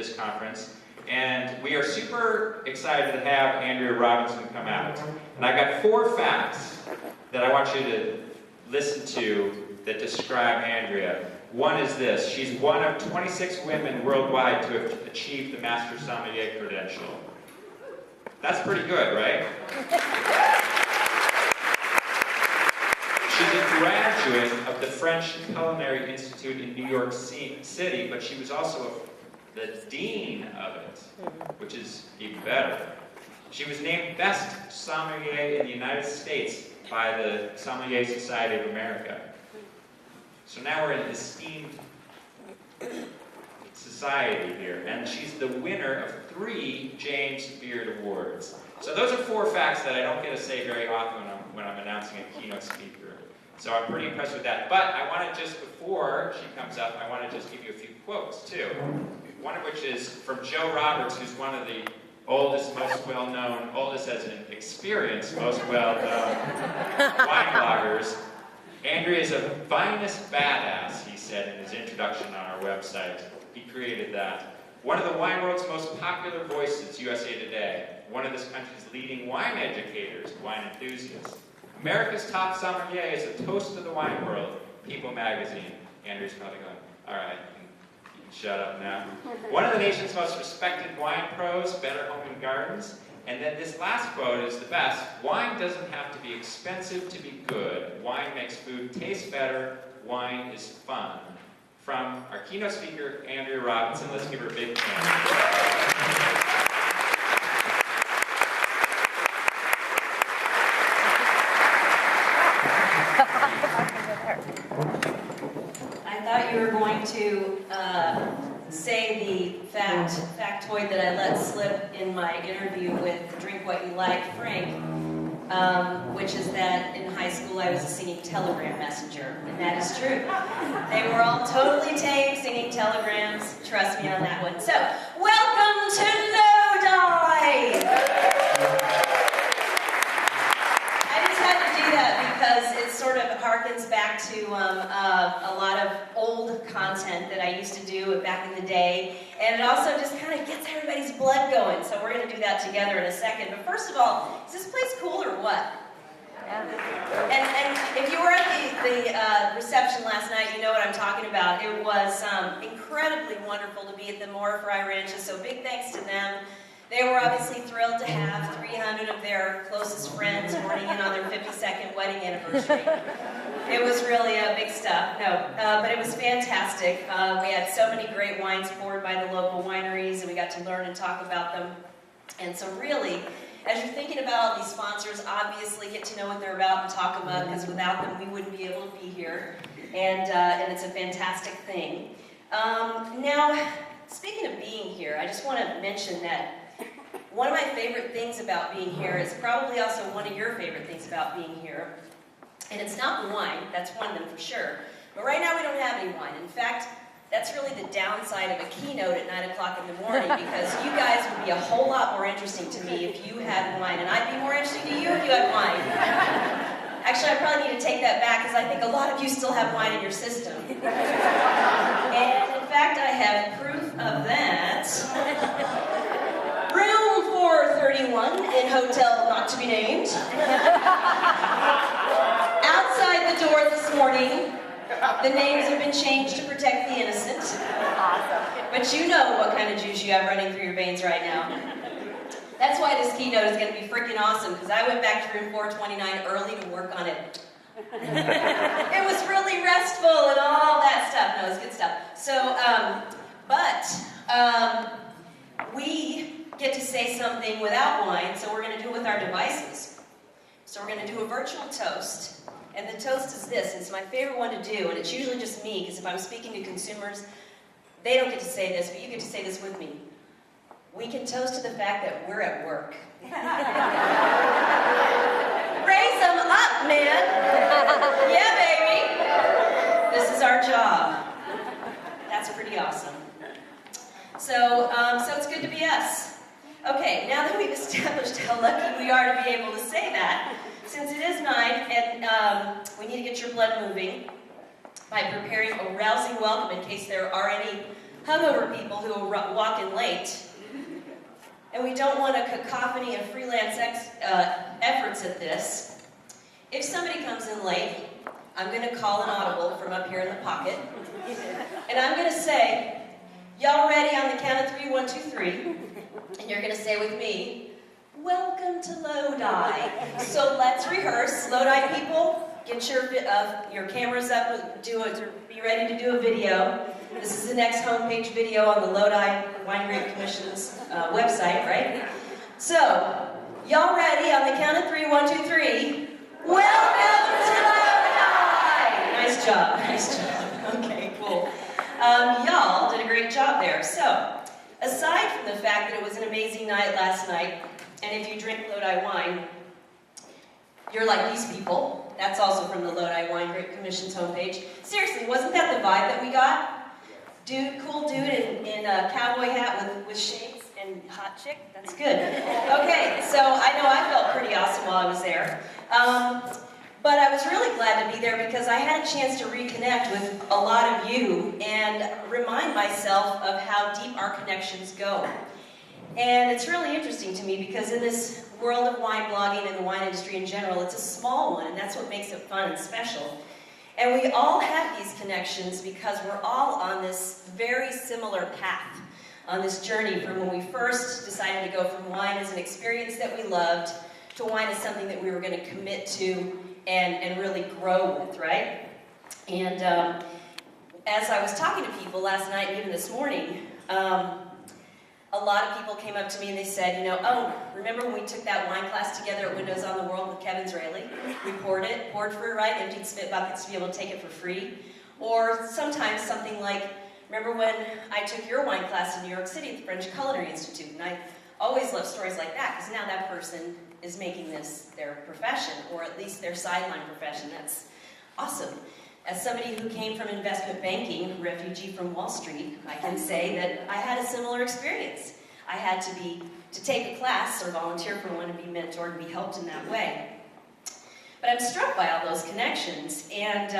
this conference. And we are super excited to have Andrea Robinson come out. And I got 4 facts that I want you to listen to that describe Andrea. One is this: she's one of 26 women worldwide to have achieved the Master Sommelier credential. That's pretty good, right? She's a graduate of the French Culinary Institute in New York City, but she was also the dean of it, which is even better. She was named Best Sommelier in the United States by the Sommelier Society of America. So now we're in an esteemed society here, and she's the winner of 3 James Beard Awards. So those are 4 facts that I don't get to say very often when I'm announcing a keynote speaker. So I'm pretty impressed with that. But I want to just, before she comes up, I want to just give you a few quotes too. One of which is from Joe Roberts, who's one of the oldest, most well-known, oldest as in experience, most well-known wine bloggers. Andrea is a finest badass, he said in his introduction on our website. He created that. One of the wine world's most popular voices, USA Today. One of this country's leading wine educators, wine enthusiasts. America's top sommelier is a toast to the wine world, People magazine. Andrea's probably going, all right, you can shut up now. One of the nation's most respected wine pros, Better Home and Gardens. And then this last quote is the best: wine doesn't have to be expensive to be good. Wine makes food taste better. Wine is fun. From our keynote speaker, Andrea Robinson. Let's give her a big hand. I thought you were going to say the factoid that I let slip in my interview with Drink What You Like, Frank, which is that in high school I was a singing telegram messenger, and that is true. They were all totally tame singing telegrams, trust me on that one. So, welcome to Lodi! I just had to do that because it sort of harkens back to a lot of old content that I used to do back in the day, and it also just kind of gets everybody's blood going, so we're going to do that together in a second. But first of all, is this place cool or what? Yeah. And if you were at the reception last night, you know what I'm talking about. It was incredibly wonderful to be at the More Fry Ranches, so big thanks to them. They were obviously thrilled to have 300 of their closest friends joining in on their 52nd wedding anniversary. It was really big stuff. But it was fantastic. We had so many great wines poured by the local wineries, and we got to learn and talk about them. And so really, as you're thinking about all these sponsors, obviously get to know what they're about and talk about, because without them we wouldn't be able to be here. And it's a fantastic thing. Now, speaking of being here, I just want to mention that one of my favorite things about being here is probably also one of your favorite things about being here. And it's not the wine, that's one of them for sure. But right now we don't have any wine. In fact, that's really the downside of a keynote at 9 o'clock in the morning, because you guys would be a whole lot more interesting to me if you had wine, and I'd be more interesting to you if you had wine. Actually, I probably need to take that back, because I think a lot of you still have wine in your system. And in fact, I have proof of that. Room 431 in hotel not to be named. Outside the door this morning, the names have been changed to protect the innocent. Awesome. But you know what kind of juice you have running through your veins right now. That's why this keynote is going to be freaking awesome, because I went back to room 429 early to work on it. It was really restful and all that stuff. No, it was good stuff. So, we get to say something without wine, so we're going to do it with our devices. So we're going to do a virtual toast, and the toast is this. It's my favorite one to do, and it's usually just me, because if I'm speaking to consumers, they don't get to say this, but you get to say this with me. We can toast to the fact that we're at work. Raise them up, man! Yeah, baby! This is our job. That's pretty awesome. So it's good to be us. Okay, now that we've established how lucky we are to be able to say that, since it is 9 and we need to get your blood moving by preparing a rousing welcome in case there are any hungover people who will walk in late. And we don't want a cacophony of freelance efforts at this. If somebody comes in late, I'm going to call an audible from up here in the pocket. And I'm going to say, y'all ready on the count of 3, 1, 2, 3. And you're going to say with me, welcome to Lodi. So let's rehearse. Lodi people, get your cameras up, be ready to do a video. This is the next homepage video on the Lodi Wine Grape Commission's website, right? So, y'all ready on the count of 3, 1, 2, 3. Welcome to Lodi! Nice job, nice job. Okay, cool. Y'all did a great job there. So, aside from the fact that it was an amazing night last night, and if you drink Lodi wine, you're like these people. That's also from the Lodi Wine Grape Commission's homepage. Seriously, wasn't that the vibe that we got? Cool dude in a cowboy hat with shades and hot chick? That's good. Okay, so I know I felt pretty awesome while I was there. But I was really glad to be there because I had a chance to reconnect with a lot of you and remind myself of how deep our connections go. And it's really interesting to me because in this world of wine blogging and the wine industry in general, it's a small one, and that's what makes it fun and special. And we all have these connections because we're all on this very similar path, on this journey from when we first decided to go from wine as an experience that we loved to wine as something that we were going to commit to and really grow with, right? And as I was talking to people last night and even this morning, a lot of people came up to me and they said, oh, remember when we took that wine class together at Windows on the World with Kevin Zraly? We poured for it, right? Emptied spit buckets to be able to take it for free. Or sometimes something like, remember when I took your wine class in New York City at the French Culinary Institute? And I always love stories like that because now that person is making this their profession, or at least their sideline profession. That's awesome. As somebody who came from investment banking, refugee from Wall Street, I can say that I had a similar experience. I had to take a class or volunteer for one and be mentored and be helped in that way. But I'm struck by all those connections, and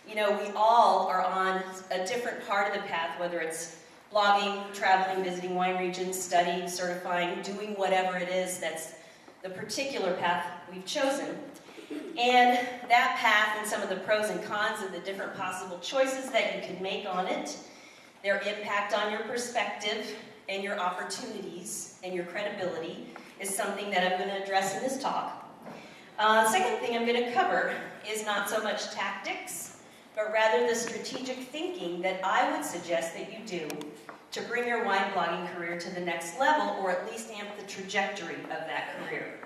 we all are on a different part of the path, whether it's blogging, traveling, visiting wine regions, studying, certifying, doing whatever it is that's the particular path we've chosen. And that path and some of the pros and cons of the different possible choices that you can make on it, their impact on your perspective and your opportunities and your credibility is something that I'm going to address in this talk. Second thing I'm going to cover is not so much tactics, but rather the strategic thinking that I would suggest that you do to bring your wine blogging career to the next level, or at least amp the trajectory of that career.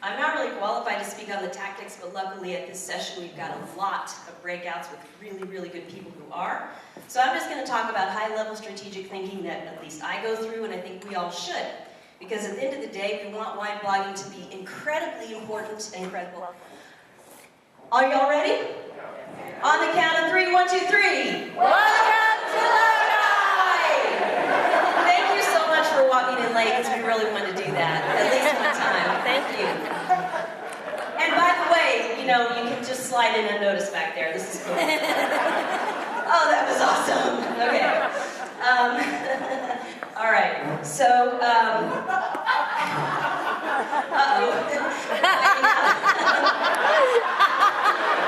I'm not really qualified to speak on the tactics, but luckily at this session we've got a lot of breakouts with really, really good people who are. So I'm just going to talk about high-level strategic thinking that at least I go through, and I think we all should. Because at the end of the day, we want wine blogging to be incredibly important and incredible. Are y'all ready? On the count of 3, 1, 2, 3. Welcome to Lodi! Thank you so much for walking in late, because we really wanted to do that. At least one time. Thank you. And by the way, you can just slide in unnoticed back there. This is cool. Oh, that was awesome. Okay. All right. So,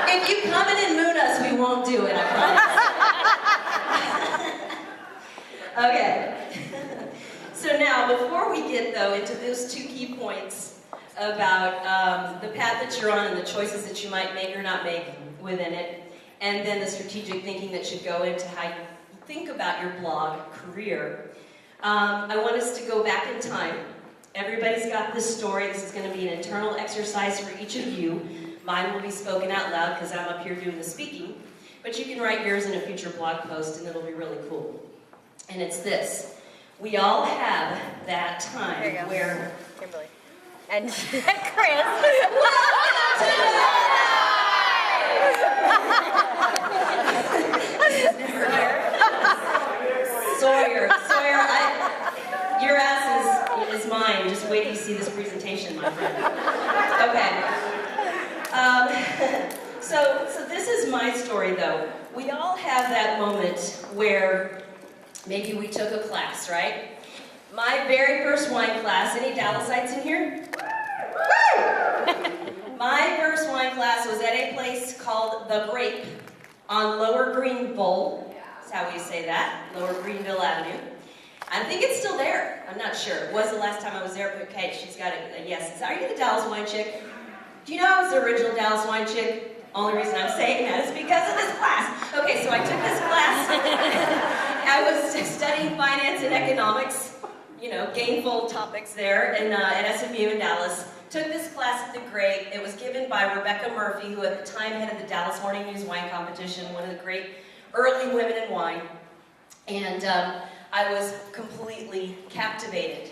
if you come in and moon us, we won't do it, I promise. Okay. So now, before we get, though, into those 2 key points about the path that you're on and the choices that you might make or not make within it, and then the strategic thinking that should go into how you think about your blog career, I want us to go back in time. Everybody's got this story. This is going to be an internal exercise for each of you. Mine will be spoken out loud because I'm up here doing the speaking, but you can write yours in a future blog post and it'll be really cool. And it's this. We all have that time where... Kimberly. And Chris. Sawyer, your ass is mine. Just wait till you see this presentation, my friend. Okay. So this is my story, though. We all have that moment where maybe we took a class, right? My very first wine class, any Dallasites in here? My first wine class was at a place called The Grape on Lower Greenville. That's how we say that, Lower Greenville Avenue. I think it's still there. I'm not sure. It was the last time I was there, but okay, she's got a yes. Are you the Dallas wine chick? Do you know I was the original Dallas wine chick? Only reason I'm saying that is because of this class. Okay, so I took this class. I was studying finance and economics, you know, gainful topics there at SMU in Dallas. Took this class at the Grape. It was given by Rebecca Murphy, who at the time headed the Dallas Morning News wine competition, one of the great early women in wine. And I was completely captivated.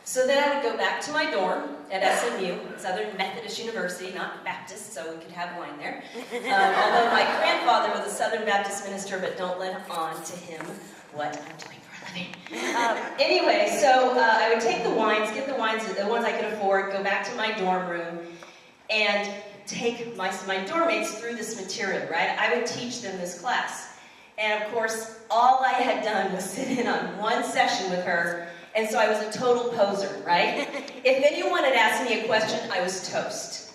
So then I would go back to my dorm at SMU, Southern Methodist University, not Baptist, so we could have wine there. Although my grandfather was a Southern Baptist minister, but don't let on to him what I'm doing for a living. Anyway, so I would take the wines, get the ones I could afford, go back to my dorm room, and take my dorm mates through this material, right? I would teach them this class. And of course, all I had done was sit in on one session with her, and so I was a total poser, right? If anyone had asked me a question, I was toast.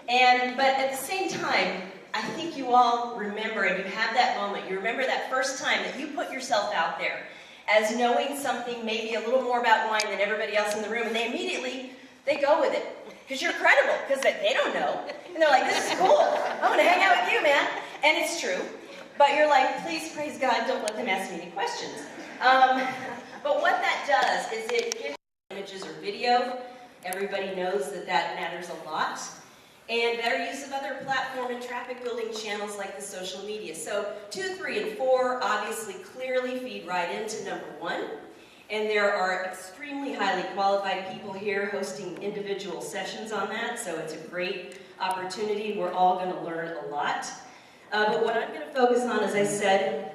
But at the same time, I think you all remember, and you have that moment, you remember that first time that you put yourself out there as knowing something maybe a little more about wine than everybody else in the room, and they go with it. Because you're credible, because they don't know. And they're like, this is cool, I'm gonna hang out with you, man. And it's true. But you're like, please, praise God, don't let them ask me any questions. But what that does is it gives images or video. Everybody knows that matters a lot. And better use of other platform and traffic building channels like the social media. So 2, 3, and 4 obviously clearly feed right into number 1. And there are extremely highly qualified people here hosting individual sessions on that. So it's a great opportunity. We're all going to learn a lot. But what I'm going to focus on, as I said,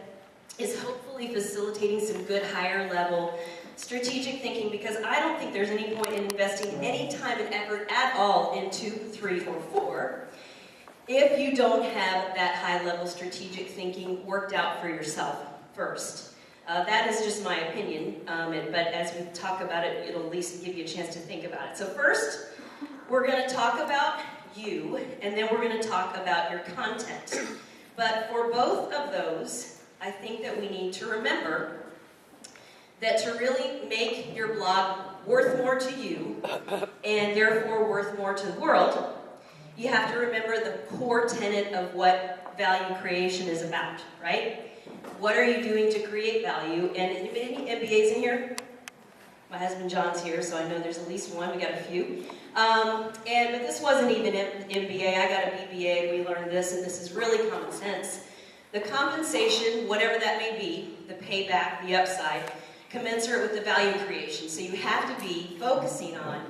is hopefully facilitating some good higher level strategic thinking, because I don't think there's any point in investing any time and effort at all in 2, 3, or 4 if you don't have that high level strategic thinking worked out for yourself first. That is just my opinion, but as we talk about it, it'll at least give you a chance to think about it. So first, we're going to talk about you, and then we're going to talk about your content. But for both of those, I think that we need to remember that to really make your blog worth more to you, and therefore worth more to the world, you have to remember the core tenet of what value creation is about, right? What are you doing to create value? And any MBAs in here? My husband John's here, so I know there's at least one. We got a few. But this wasn't even an MBA. I got a BBA. We learned this, and this is really common sense. The compensation, whatever that may be, the payback, the upside, commensurate with the value creation. So you have to be focusing on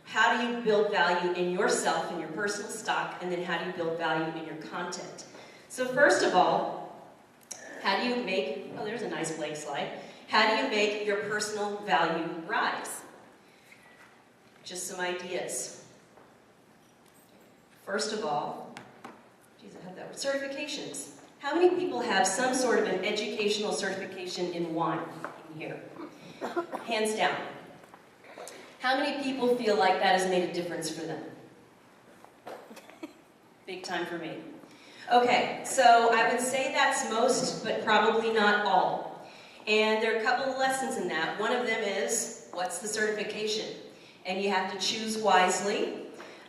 how do you build value in yourself, in your personal stock, and then how do you build value in your content. So first of all, how do you make, oh, there's a nice blank slide. How do you make your personal value rise? Just some ideas. First of all, geez, I had that word, certifications. How many people have some sort of an educational certification in wine in here? Hands down. How many people feel like that has made a difference for them? Big time for me. Okay, so I would say that's most, but probably not all. And there are a couple of lessons in that. One of them is, what's the certification? And you have to choose wisely.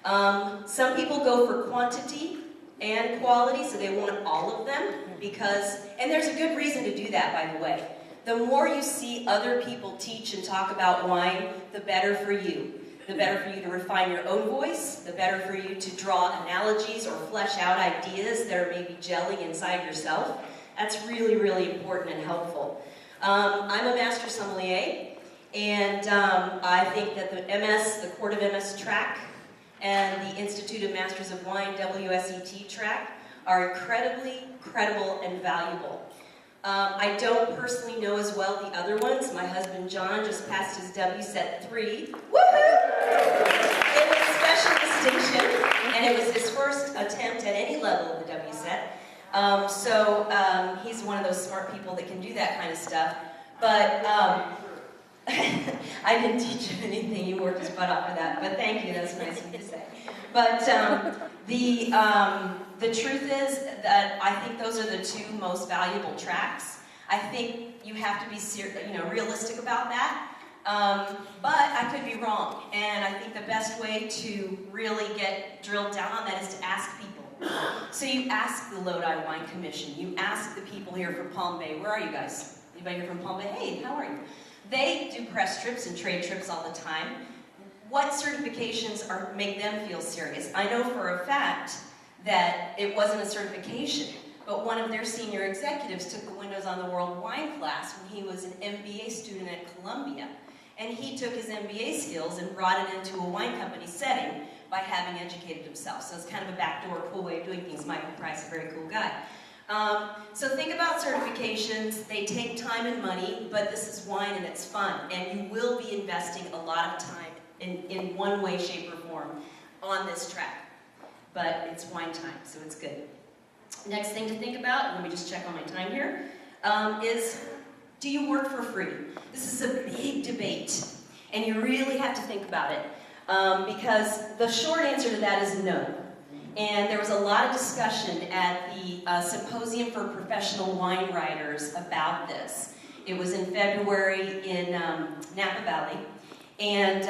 Some people go for quantity and quality, so they want all of them, because, and there's a good reason to do that, by the way. The more you see other people teach and talk about wine, the better for you. The better for you to refine your own voice, the better for you to draw analogies or flesh out ideas that are maybe gelling inside yourself. That's really, really important and helpful. I'm a master sommelier, and I think that the MS, the Court of MS track, and the Institute of Masters of Wine, WSET track, are incredibly credible and valuable. I don't personally know as well the other ones. My husband John just passed his WSET 3. Woohoo! It was a special distinction, and it was his first attempt at any level of the WSET. So he's one of those smart people that can do that kind of stuff. But I didn't teach him anything. He worked his butt off for that. But thank you. That's nice of you to say. But the truth is that I think those are the two most valuable tracks. I think you have to be realistic about that. But I could be wrong. And I think the best way to really get drilled down on that is to ask people. So you ask the Lodi Wine Commission. You ask the people here from Palm Bay. Where are you guys? Anybody here from Palm Bay? Hey, how are you? They do press trips and trade trips all the time. What certifications make them feel serious? I know for a fact that it wasn't a certification, but one of their senior executives took the Windows on the World wine class when he was an MBA student at Columbia. And he took his MBA skills and brought it into a wine company setting by having educated himself. So it's kind of a backdoor, cool way of doing things. Michael Price, a very cool guy. So think about certifications. They take time and money, but this is wine and it's fun. And you will be investing a lot of time in one way, shape, or form on this track. But it's wine time, so it's good. Next thing to think about, let me just check on my time here, is do you work for free? This is a big debate, and you really have to think about it. Because the short answer to that is no. And there was a lot of discussion at the Symposium for Professional Wine Writers about this. It was in February in Napa Valley. And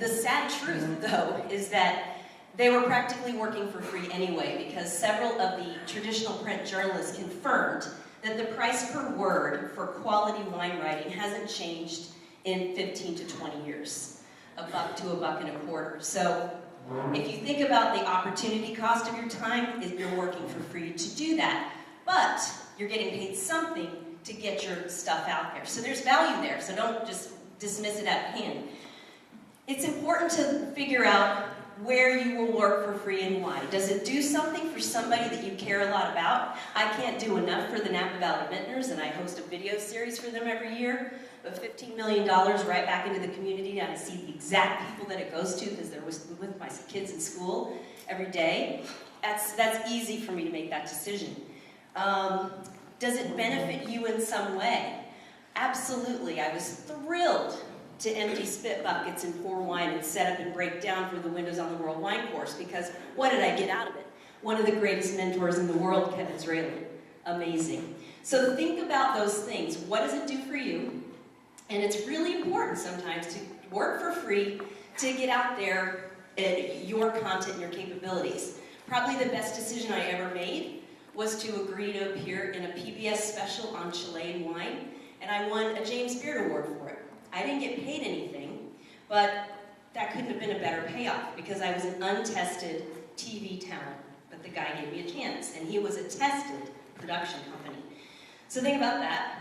the sad truth, though, is that they were practically working for free anyway, because several of the traditional print journalists confirmed that the price per word for quality wine writing hasn't changed in 15 to 20 years. $1 to $1.25. So if you think about the opportunity cost of your time, you're working for free to do that. But you're getting paid something to get your stuff out there. So there's value there, so don't just dismiss it at hand. It's important to figure out where you will work for free and why. Does it do something for somebody that you care a lot about? I can't do enough for the Napa Valley Vintners, and I host a video series for them every year. But $15 million right back into the community, and I see the exact people that it goes to because they're with my kids in school every day. That's easy for me to make that decision. Does it benefit you in some way? Absolutely. I was thrilled to empty spit buckets and pour wine and set up and break down for the Windows on the World wine course, because what did I get out of it? One of the greatest mentors in the world, Kevin Israeli. Amazing. So think about those things. What does it do for you? And it's really important sometimes to work for free to get out there and your content and your capabilities. Probably the best decision I ever made was to agree to appear in a PBS special on Chilean wine, and I won a James Beard Award for it. I didn't get paid anything, but that couldn't have been a better payoff because I was an untested TV talent, but the guy gave me a chance, and he was a tested production company. So think about that.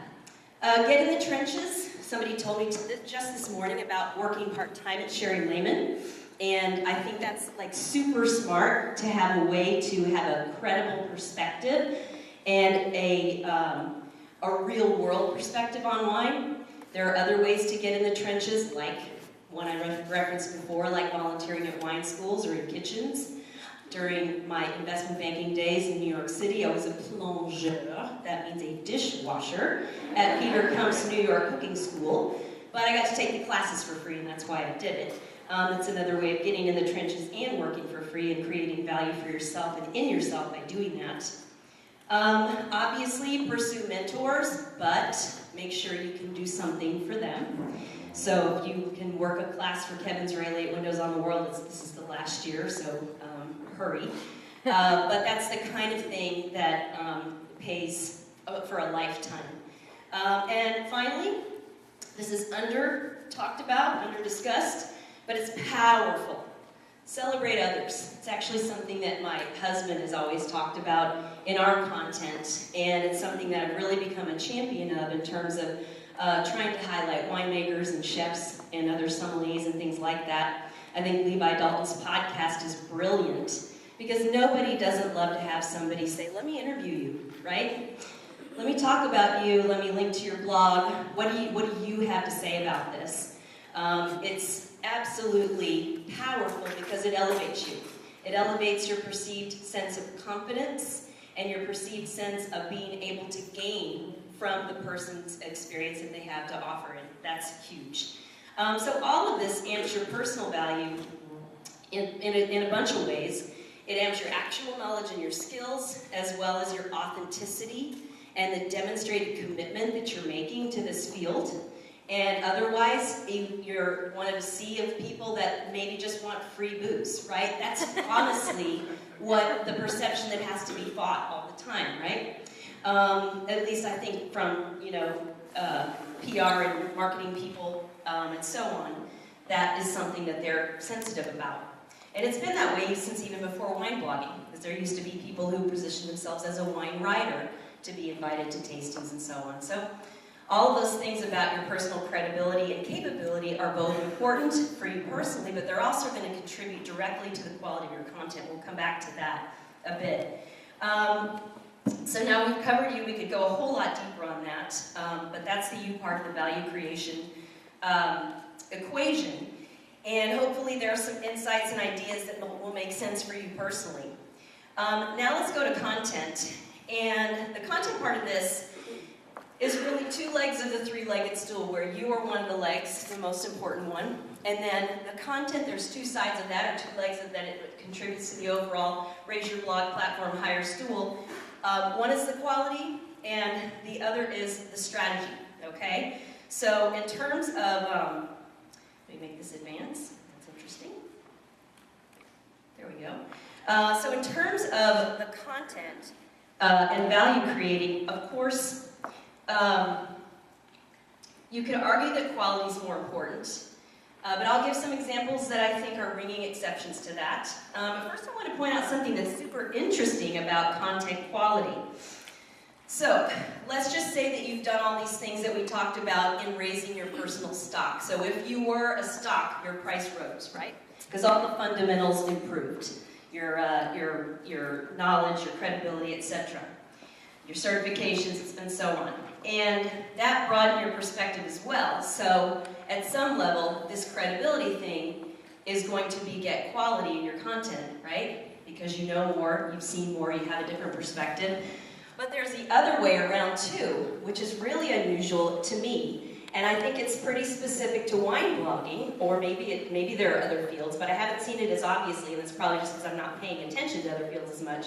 Get in the trenches. Somebody told me just this morning about working part-time at Sherry Lehman, and I think that's like super smart to have a way to have a credible perspective and a real-world perspective on wine. There are other ways to get in the trenches, like one I referenced before, like volunteering at wine schools or in kitchens. During my investment banking days in New York City, I was a plongeur, that means a dishwasher, at Peter Kump's New York Cooking School. But I got to take the classes for free, and that's why I did it. It's another way of getting in the trenches and working for free and creating value for yourself and in yourself by doing that. Obviously, pursue mentors, but make sure you can do something for them. So if you can work a class for Kevin Israeli at Windows on the World, this is the last year, so hurry. But that's the kind of thing that pays for a lifetime. And finally, this is under-talked about, under-discussed, but it's powerful. Celebrate others. It's actually something that my husband has always talked about in our content, and it's something that I've really become a champion of in terms of trying to highlight winemakers and chefs and other sommeliers and things like that. I think Levi Dalton's podcast is brilliant because nobody doesn't love to have somebody say, let me interview you, right? Let me talk about you, let me link to your blog. What do you have to say about this? It's absolutely powerful because it elevates you. It elevates your perceived sense of confidence and your perceived sense of being able to gain from the person's experience that they have to offer, and that's huge. So all of this amps your personal value in a bunch of ways. It amps your actual knowledge and your skills, as well as your authenticity and the demonstrated commitment that you're making to this field. And otherwise, you're one of a sea of people that maybe just want free booze, right? That's honestly what the perception that has to be fought all the time, right? At least I think from, PR and marketing people and so on, that is something that they're sensitive about. And it's been that way since even before wine blogging, because there used to be people who positioned themselves as a wine writer to be invited to tastings and so on. So all of those things about your personal credibility and capability are both important for you personally, but they're also going to contribute directly to the quality of your content. We'll come back to that a bit. So now we've covered you. We could go a whole lot deeper on that, but that's the U part of the value creation equation. And hopefully there are some insights and ideas that will make sense for you personally. Now let's go to content. And the content part of this is really two legs of the three-legged stool, where you are one of the legs, the most important one. And then the content, there's two sides of that, or two legs of that. It contributes to the overall raise your blog platform higher stool. One is the quality, and the other is the strategy, okay? So in terms of, let me make this advance, that's interesting. There we go. So in terms of the content and value creating, of course, you could argue that quality is more important, but I'll give some examples that I think are ringing exceptions to that. But first I want to point out something that's super interesting about content quality. So let's just say that you've done all these things that we talked about in raising your personal stock. So if you were a stock, your price rose, right? Because all the fundamentals improved. Your knowledge, your credibility, etc. Your certifications, and so on. And that broadened your perspective as well. So at some level, this credibility thing is going to beget quality in your content, right? Because you know more, you've seen more, you have a different perspective. But there's the other way around too, which is really unusual to me. And I think it's pretty specific to wine blogging, or maybe there are other fields, but I haven't seen it as obviously, and it's probably just because I'm not paying attention to other fields as much.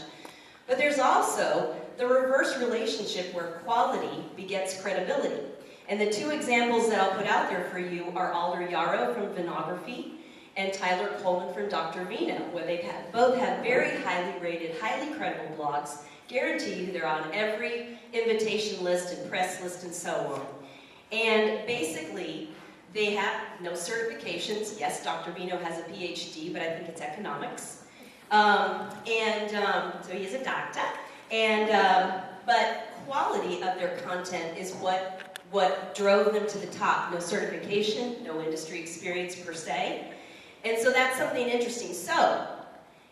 But there's also the reverse relationship where quality begets credibility. And the two examples that I'll put out there for you are Alder Yarrow from Vinography and Tyler Coleman from Dr. Vino, where they both have very highly rated, highly credible blogs. Guarantee you they're on every invitation list and press list and so on. And basically, they have no certifications. Yes, Dr. Vino has a PhD, but I think it's economics. So he is a doctor. But quality of their content is what drove them to the top. No certification, no industry experience per se. And so that's something interesting. So,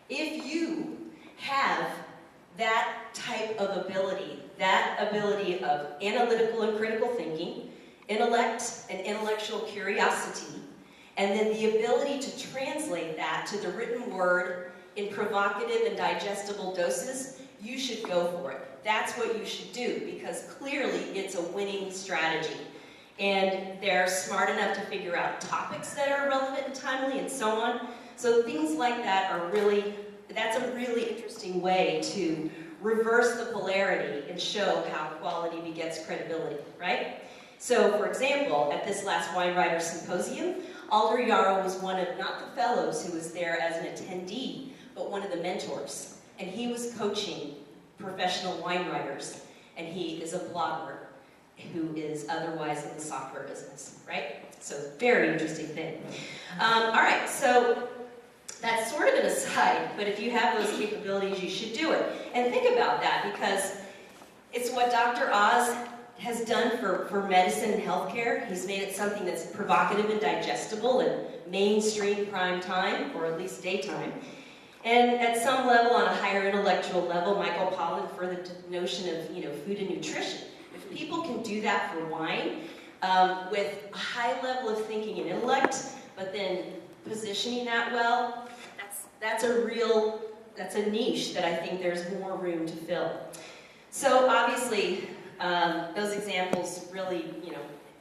if you have that type of ability, that ability of analytical and critical thinking, intellect and intellectual curiosity, and then the ability to translate that to the written word in provocative and digestible doses, you should go for it. That's what you should do, because clearly it's a winning strategy. And they're smart enough to figure out topics that are relevant and timely and so on. So things like that are that's a really interesting way to reverse the polarity and show how quality begets credibility, right? So, for example, at this last Wine Writers Symposium, Alder Yarrow was one of, not the fellows who was there as an attendee, but one of the mentors. And he was coaching professional wine writers, and he is a blogger who is otherwise in the software business, right? So, very interesting thing. All right, so that's sort of an aside, but if you have those capabilities, you should do it. And think about that, because it's what Dr. Oz has done for medicine and healthcare. He's made it something that's provocative and digestible and mainstream prime time, or at least daytime. And at some level, on a higher intellectual level, Michael Pollan for the notion of food and nutrition. If people can do that for wine, with a high level of thinking and intellect, but then positioning that well, that's a niche that I think there's more room to fill. So obviously, those examples really,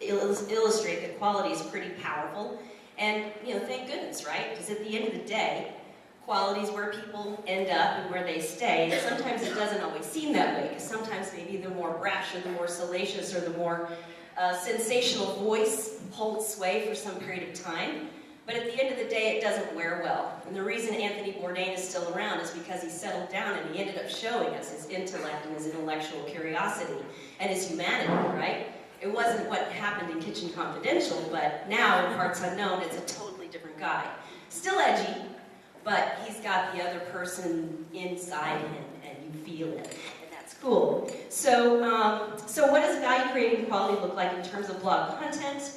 illustrate that quality is pretty powerful. And, thank goodness, right? Because at the end of the day, quality is where people end up and where they stay. And sometimes it doesn't always seem that way, because sometimes maybe the more brash or the more salacious or the more sensational voice holds sway for some period of time. But at the end of the day, it doesn't wear well. And the reason Anthony Bourdain is still around is because he settled down and he ended up showing us his intellect and his intellectual curiosity and his humanity, right? It wasn't what happened in Kitchen Confidential, but now in Parts Unknown, it's a totally different guy. Still edgy, but he's got the other person inside him, and you feel it, and that's cool. So what does value-creating quality look like in terms of blog content?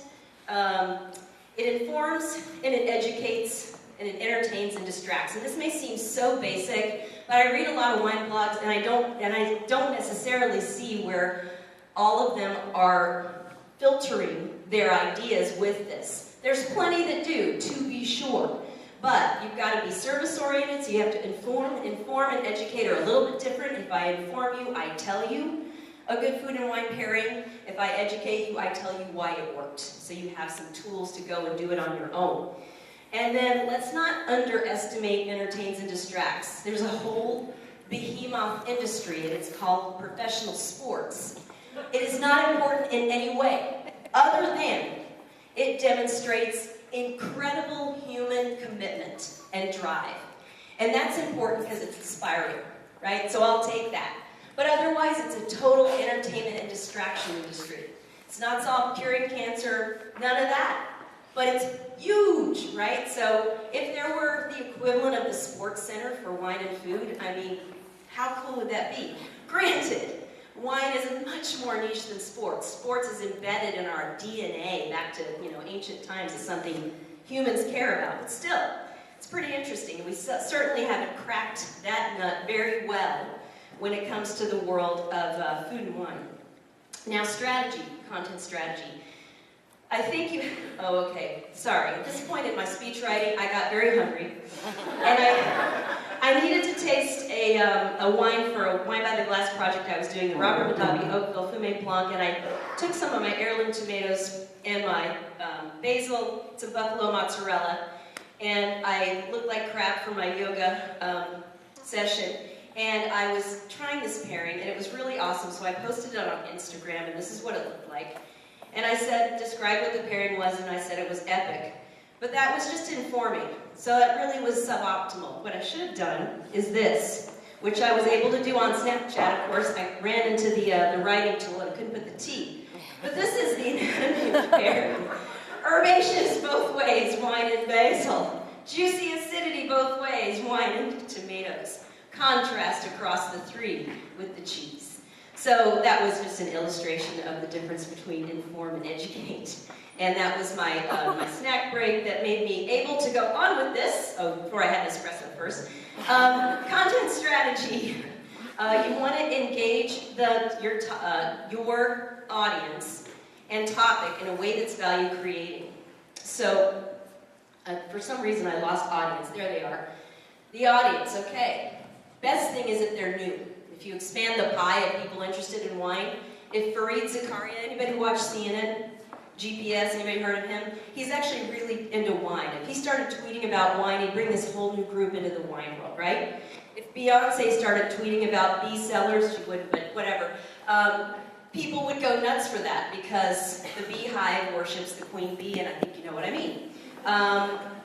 It informs, and it educates, and it entertains and distracts. And this may seem so basic, but I read a lot of wine blogs, and I don't necessarily see where all of them are filtering their ideas with this. There's plenty that do, to be sure. But you've got to be service-oriented, so you have to inform and educate are a little bit different. If I inform you, I tell you a good food and wine pairing. If I educate you, I tell you why it worked. So you have some tools to go and do it on your own. And then let's not underestimate entertains and distracts. There's a whole behemoth industry, and it's called professional sports. It is not important in any way, other than it demonstrates incredible human commitment and drive. And that's important because it's inspiring, right? So I'll take that. But otherwise, it's a total entertainment and distraction industry. It's not curing cancer, none of that. But it's huge, right? So if there were the equivalent of the Sports Center for wine and food, I mean, how cool would that be? Granted, wine is much more niche than sports. Sports is embedded in our DNA back to ancient times as something humans care about. But still, it's pretty interesting. We certainly haven't cracked that nut very well when it comes to the world of food and wine. Now, strategy, content strategy. I think you, sorry. At this point in my speech writing, I got very hungry. And I needed to taste a wine for a Wine by the Glass project I was doing, the Robert Mondavi Oakville Fumé Blanc, and I took some of my heirloom tomatoes and my basil, some buffalo mozzarella, and I looked like crap for my yoga session. And I was trying this pairing, and it was really awesome, so I posted it on Instagram, and this is what it looked like. And I described what the pairing was, and I said it was epic. But that was just informing, so that really was suboptimal. What I should have done is this, which I was able to do on Snapchat. Of course, I ran into the writing tool, and I couldn't put the T. But this is the anatomy of the pairing. Herbaceous both ways, wine and basil. Juicy acidity both ways, wine and tomatoes. Contrast across the three with the cheese. So that was just an illustration of the difference between inform and educate. And that was my snack break that made me able to go on with this. Oh, before I had espresso first. Content strategy. You want to engage your audience and topic in a way that's value creating. So, for some reason I lost audience. There they are. The audience, okay. Best thing is if they're new. If you expand the pie of people interested in wine, if Fareed Zakaria, anybody who watched CNN, GPS, anybody heard of him? He's actually really into wine. If he started tweeting about wine, he'd bring this whole new group into the wine world, right? If Beyonce started tweeting about bee sellers, she wouldn't, but whatever. People would go nuts for that because the beehive worships the queen bee, and I think you know what I mean.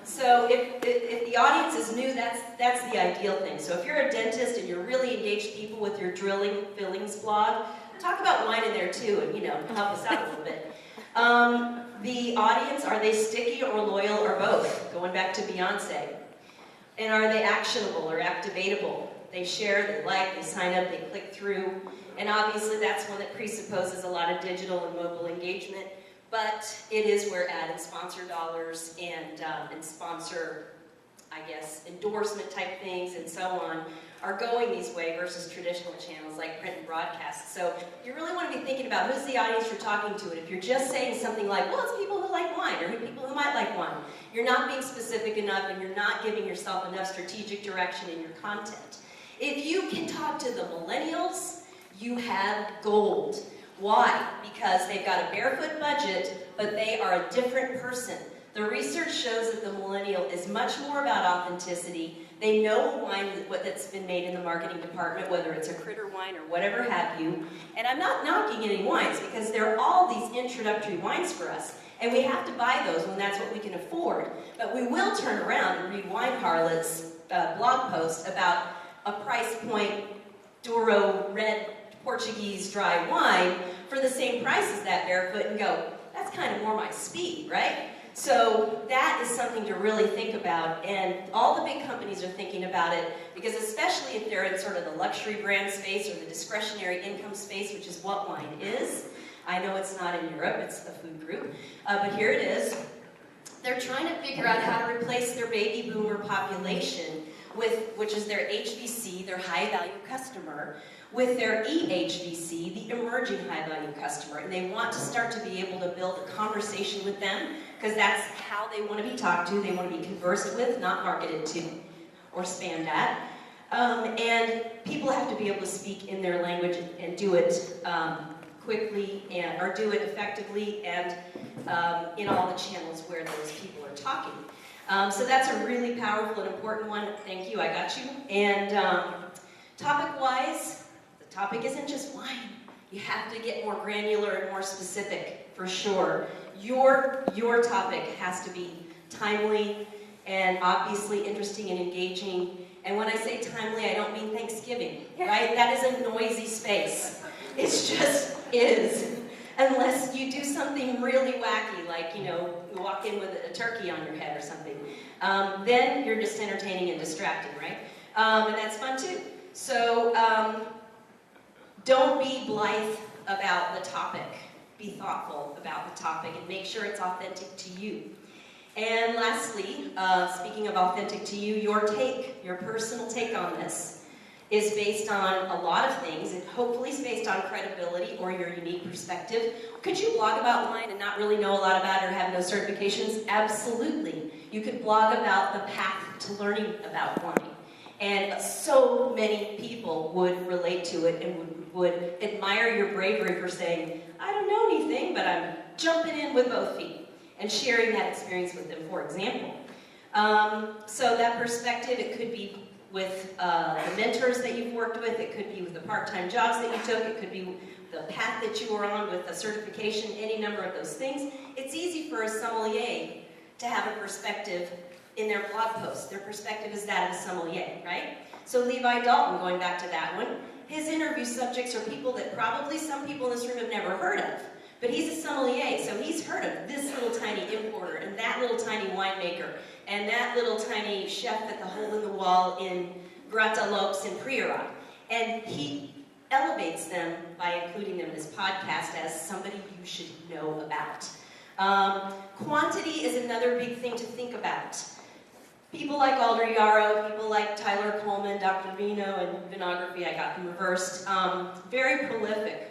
So if the audience is new, that's the ideal thing. So if you're a dentist and you're really engaged people with your drilling fillings blog, talk about wine in there too, and help us out a little bit. The audience, are they sticky or loyal or both? Going back to Beyonce. And are they actionable or activatable? They share, they like, they sign up, they click through. And obviously that's one that presupposes a lot of digital and mobile engagement. But it is where ad and sponsor dollars and sponsor, I guess, endorsement type things and so on are going these way versus traditional channels like print and broadcast. So you really want to be thinking about who's the audience you're talking to. And if you're just saying something like, well, it's people who like wine or people who might like wine, you're not being specific enough and you're not giving yourself enough strategic direction in your content. If you can talk to the millennials, you have gold. Why? Because they've got a barefoot budget, but they are a different person. The research shows that the millennial is much more about authenticity. They know a wine that's been made in the marketing department, whether it's a critter wine or whatever have you. And I'm not knocking any wines, because there are all these introductory wines for us. And we have to buy those when that's what we can afford. But we will turn around and read Wine Harlot's blog post about a price point Douro red Portuguese dry wine for the same price as that barefoot and go, that's kind of more my speed, right? So that is something to really think about, and all the big companies are thinking about it, because especially if they're in sort of the luxury brand space or the discretionary income space, which is what wine is. I know it's not in Europe, it's a food group, but here it is. They're trying to figure out how to replace their baby boomer population with, which is their HVC, their high value customer, with their EHVC, the emerging high value customer. And they want to start to be able to build a conversation with them, because that's how they want to be talked to, they want to be conversed with, not marketed to or spammed at. And people have to be able to speak in their language and do it quickly, or do it effectively, and in all the channels where those people are talking. So that's a really powerful and important one. Thank you, I got you. And topic-wise, the topic isn't just wine. You have to get more granular and more specific, for sure. Your topic has to be timely and obviously interesting and engaging. And when I say timely, I don't mean Thanksgiving, right? That is a noisy space. It just is. Unless you do something really wacky, like, you know, you walk in with a turkey on your head or something. Then you're just entertaining and distracting, right? And that's fun too. So don't be blithe about the topic. Be thoughtful about the topic and make sure it's authentic to you. And lastly, speaking of authentic to you, your personal take on this is based on a lot of things, and hopefully is based on credibility or your unique perspective. Could you blog about wine and not really know a lot about it or have no certifications? Absolutely. You could blog about the path to learning about wine. And so many people would relate to it and would admire your bravery for saying, I don't know anything, but I'm jumping in with both feet and sharing that experience with them, for example. So that perspective, it could be with the mentors that you've worked with, it could be with the part-time jobs that you took, it could be the path that you were on with a certification, any number of those things. It's easy for a sommelier to have a perspective in their blog post. Their perspective is that of a sommelier, right? So Levi Dalton, going back to that one, his interview subjects are people that probably some people in this room have never heard of. But he's a sommelier, so he's heard of this little tiny importer, and that little tiny winemaker, and that little tiny chef at the hole in the wall in Grata Lopes in Priorat. And he elevates them by including them in his podcast as somebody you should know about. Quantity is another big thing to think about. People like Alder Yarrow, people like Tyler Coleman, Dr. Vino, and Vinography, I got them reversed, very prolific.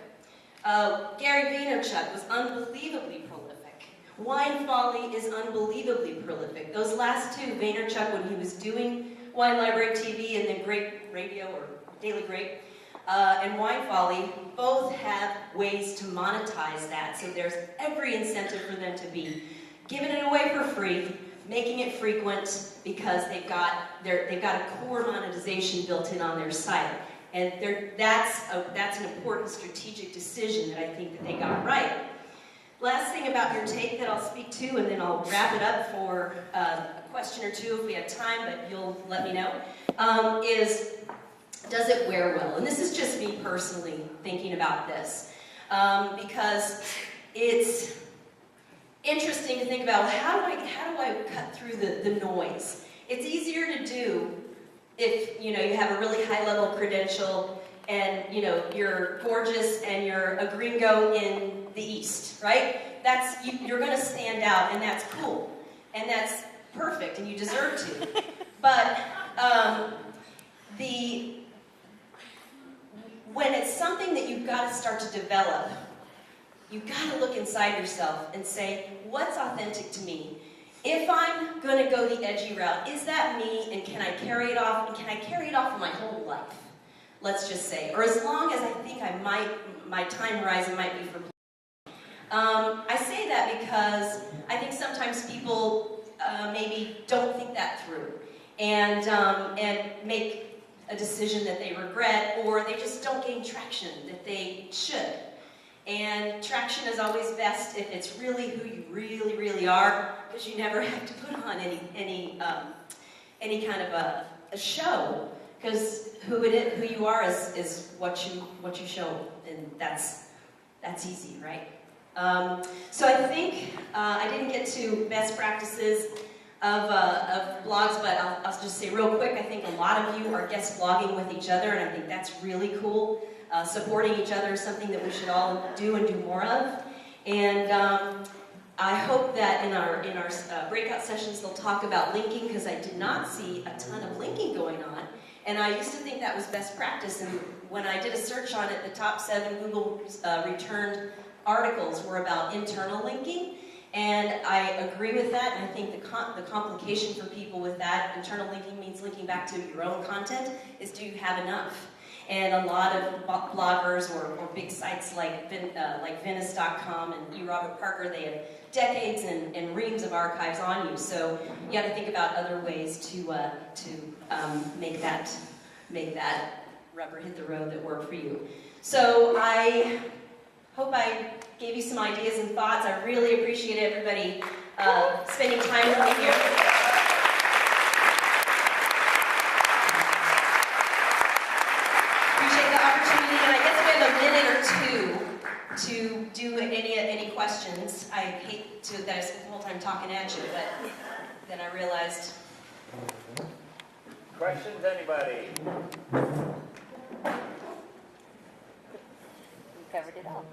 Gary Vaynerchuk was unbelievably prolific. Wine Folly is unbelievably prolific. Those last two, Vaynerchuk when he was doing Wine Library TV and then Grape Radio or Daily Grape, and Wine Folly, both have ways to monetize that. So there's every incentive for them to be giving it away for free, making it frequent, because they've got a core monetization built in on their site. And that's an important strategic decision that I think that they got right. Last thing about your tape that I'll speak to, and then I'll wrap it up for a question or two if we have time, but you'll let me know, is does it wear well? And this is just me personally thinking about this, because it's interesting to think about how do I cut through the noise. It's easier to do if you have a really high level credential and you're gorgeous and you're a gringo in the East, right? You're going to stand out, and that's cool, and that's perfect, and you deserve to. But when it's something that you've got to start to develop, you've got to look inside yourself and say, what's authentic to me? If I'm going to go the edgy route, is that me, and can I carry it off, and can I carry it off for my whole life? let's just say, or as long as I think my time horizon might be for I say that because I think sometimes people maybe don't think that through and make a decision that they regret, or they just don't gain traction that they should. And traction is always best if it's really who you really, really are, because you never have to put on any kind of a show, because who you are is what you show, and that's easy, right? So I think I didn't get to best practices of blogs, but I'll just say real quick, I think a lot of you are guest blogging with each other, and I think that's really cool. Supporting each other is something that we should all do and do more of. And I hope that in our breakout sessions they'll talk about linking, because I did not see a ton of linking going on. And I used to think that was best practice, and when I did a search on it, the top 7 Google returned articles were about internal linking. And I agree with that, and I think the complication for people with that, internal linking means linking back to your own content, is do you have enough? And a lot of bloggers or big sites like Venice.com and E. Robert Parker, they have decades and reams of archives on you. So you got to think about other ways to make that rubber hit the road that work for you. So I hope I gave you some ideas and thoughts. I really appreciate everybody spending time with me here. To do any questions. I hate that I spent the whole time talking at you, but then I realized. Questions, anybody? You covered it all.